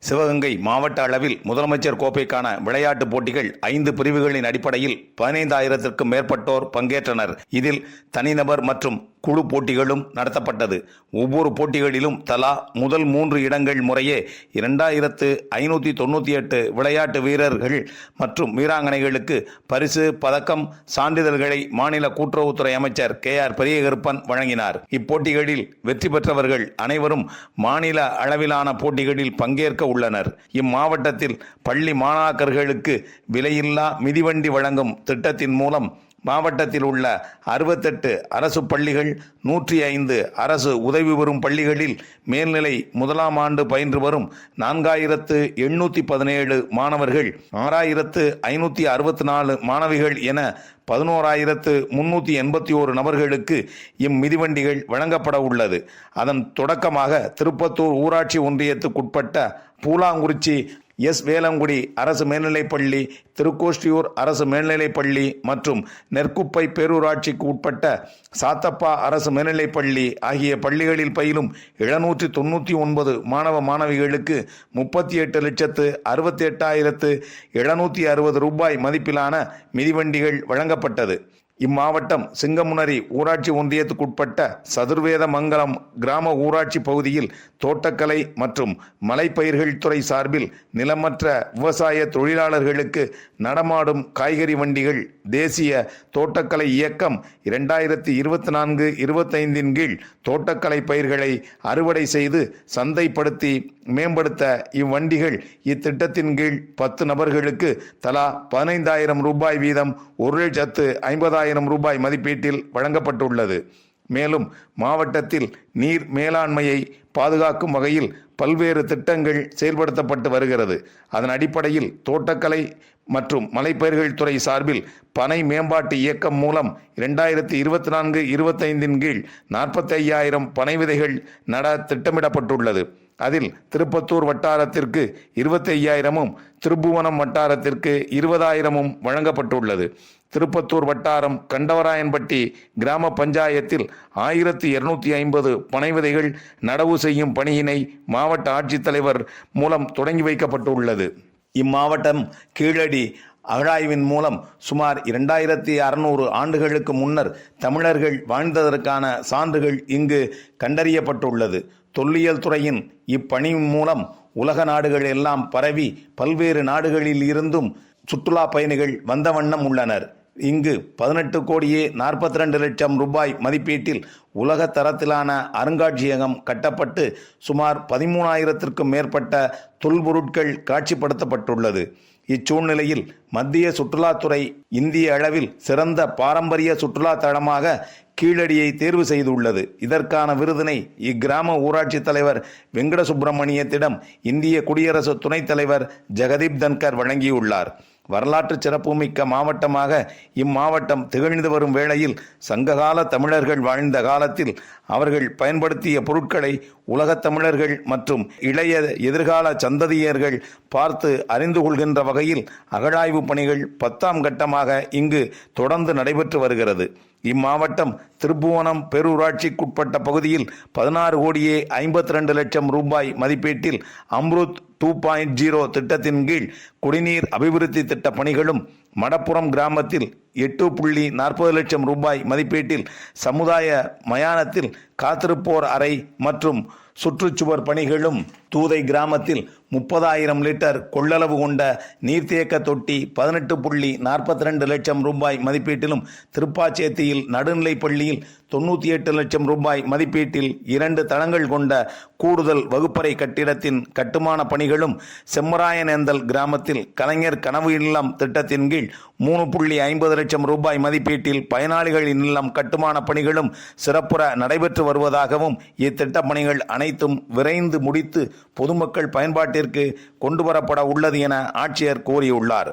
சிவகங்கை மாவட்ட அளவில் முதலமைச்சர் கோப்பைக்கான விளையாட்டுப் போட்டிகள் 5 பிரிவுகளின் அடிப்படையில் 15,000க்கும் மேற்பட்டோர் பங்கேற்றனர். இதில் தனிநபர் மற்றும் குழு போட்டிகளும் நடத்தப்பட்டது. ஒவ்வொரு போட்டிகளிலும் தலா முதல் 3 இடங்கள் முறையே 2598 விளையாட்டு வீரர்கள் மற்றும் வீராங்கனைகளுக்கு பரிசு, பதக்கம், சான்றிதழ்களை மாநில கூட்டுறவுத்துறை அமைச்சர் KR பெரியகருப்பன் வழங்கினார். இப்போட்டிகளில் வெற்றி பெற்றவர்கள் அனைவரும் மாநில அளவிலான போட்டிகளில் பங்கேற்க உள்ளனர். இம்மாவட்டத்தில் பள்ளி மாணாக்கர்களுக்கு விலையில்லா மிதிவண்டி வழங்கும் திட்டத்தின் மூலம் மாவட்டத்தில் உள்ள 68 அரசு பள்ளிகள், 105 அரசு உதவி பெறும் பள்ளிகளில் மேல்நிலை 1ஆம் ஆண்டு பயின்று வரும் 4,817 மாணவர்கள், 6,564 மாணவிகள் என 11,381 நபர்களுக்கு இம்மிதிவண்டிகள் வழங்கப்பட உள்ளது. அதன் தொடக்கமாக திருப்பத்தூர் ஊராட்சி ஒன்றியத்துக்குட்பட்ட பூலாங்குறிச்சி வேலங்குடி அரசு மேல்நிலைப்பள்ளி, திருக்கோஷ்டியூர் அரசு மேல்நிலைப்பள்ளி மற்றும் நெற்குப்பை பேரூராட்சிக்கு உட்பட்ட சாத்தப்பா அரசு மேல்நிலைப்பள்ளி ஆகிய பள்ளிகளில் பயிலும் 799 மாணவ மாணவிகளுக்கு 38,68,760 ரூபாய் மதிப்பிலான மிதிவண்டிகள் வழங்கப்பட்டது. இம்மாவட்டம் சிங்கமுனரி ஊராட்சி ஒன்றியத்துக்குட்பட்ட சதுர்வேதமங்கலம் கிராம ஊராட்சி பகுதியில் தோட்டக்கலை மற்றும் மலைப்பயிர்கள் துறை சார்பில் நிலமற்ற விவசாய தொழிலாளர்களுக்கு நடமாடும் காய்கறி வண்டிகள் தேசிய தோட்டக்கலை இயக்கம் 2024-25 கீழ் தோட்டக்கலை பயிர்களை அறுவடை செய்து சந்தைப்படுத்தி மேம்படுத்த இவ்வண்டிகள் இத்திட்டத்தின் கீழ் 10 நபர்களுக்கு தலா 15,000 ரூபாய் வீதம் 1,50,000 ரூபாய் மதிப்பீட்டில் வழங்கப்பட்டுள்ளது. மேலும் மாவட்டத்தில் நீர் மேலாண்மையை பாதுகாக்கும் வகையில் பல்வேறு திட்டங்கள் செயல்படுத்தப்பட்டு வருகிறது. அதன் அடிப்படையில் தோட்டக்கலை மற்றும் மலைப்பயிர்கள் துறை சார்பில் பனை மேம்பாட்டு இயக்கம் மூலம் 2024-25 கீழ் 45,000 பனை விதைகள் நட திட்டமிடப்பட்டுள்ளது. அதில் திருப்பத்தூர் வட்டாரத்திற்கு 25,000ம், திருப்புவனம் வட்டாரத்திற்கு 20,000ம் வழங்கப்பட்டுள்ளது. திருப்பத்தூர் வட்டாரம் கண்டவராயன்பட்டி கிராம பஞ்சாயத்தில் 1,250 பனை விதைகள் நடவு செய்யும் பணியினை மாவட்ட ஆட்சித்தலைவர் மூலம் தொடங்கி வைக்கப்பட்டுள்ளது. இம்மாவட்டம் கீழடி அகழாய்வின் மூலம் சுமார் 2,600 ஆண்டுகளுக்கு முன்னர் தமிழர்கள் வாழ்ந்ததற்கான சான்றுகள் இங்கு கண்டறியப்பட்டுள்ளது. தொல்லியல் துறையின் இப்பணியின் மூலம் உலக நாடுகள் எல்லாம் பரவி பல்வேறு நாடுகளில் இருந்தும் சுற்றுலா பயணிகள் வந்த வண்ணம் உள்ளனர். இங்கு 18,42,00,000 ரூபாய் மதிப்பீட்டில் உலக தரத்திலான அருங்காட்சியகம் கட்டப்பட்டு சுமார் 13,000க்கும் மேற்பட்ட தொல்பொருட்கள் காட்சிப்படுத்தப்பட்டுள்ளது. இச்சூழ்நிலையில் மத்திய சுற்றுலாத்துறை இந்திய அளவில் சிறந்த பாரம்பரிய சுற்றுலா தளமாக கீழடியை தேர்வு செய்துள்ளது. இதற்கான விருதினை இக்கிராம ஊராட்சி தலைவர் வெங்கட சுப்பிரமணியத்திடம் இந்திய குடியரசு துணைத் தலைவர் ஜெகதீப் தன்கர் வழங்கியுள்ளார். வரலாற்று சிறப்புமிக்க மாவட்டமாக இம்மாவட்டம் திகழ்ந்து வரும் வேளையில் சங்ககால தமிழர்கள் வாழ்ந்த காலத்தில் அவர்கள் பயன்படுத்திய பொருட்களை உலகத் தமிழர்கள் மற்றும் இளைய எதிர்கால சந்ததியர்கள் பார்த்து அறிந்து கொள்கின்ற வகையில் அகழாய்வு பணிகள் 10ஆம் கட்டமாக இங்கு தொடர்ந்து நடைபெற்று வருகிறது. இம்மாவட்டம் திருப்புவனம் பேரூராட்சிக்குட்பட்ட பகுதியில் 16,52,00,000 ரூபாய் மதிப்பீட்டில் அம்ருத் 2.0 திட்டத்தின் கீழ் குடிநீர் அபிவிருத்தி திட்ட பணிகளும், மடப்புறம் கிராமத்தில் 8,40,00,000 ரூபாய் மதிப்பீட்டில் சமுதாய மயானத்தில் காத்திருப்போர் அறை மற்றும் சுற்றுச்சுவர் பணிகளும், தூதை கிராமத்தில் 30,000 லிட்டர் கொள்ளளவு கொண்ட நீர்த்தேக்க தொட்டி 18,42 லட்சம் ரூபாய் மதிப்பீட்டிலும், திருப்பாச்சேத்தியில் நடுநிலைப் பள்ளியில் 98 லட்சம் ரூபாய் மதிப்பீட்டில் 2 தளங்கள் கொண்ட கூடுதல் வகுப்பறை கட்டிடத்தின் கட்டுமான பணிகளும், செம்மராயனேந்தல் கிராமத்தில் கலைஞர் கனவு இல்லம் திட்டத்தின் கீழ் 3,50 லட்சம் ரூபாய் மதிப்பீட்டில் பயனாளிகளின் இல்லம் கட்டுமான பணிகளும் சிறப்புற நடைபெற்று வருவதாகவும், இத்திட்ட பணிகள் அனைத்தும் விரைந்து முடித்து பொதுமக்கள் பயன்பாட்டிற்கு கொண்டு வரப்பட உள்ளது என ஆட்சியர் கூறியுள்ளார்.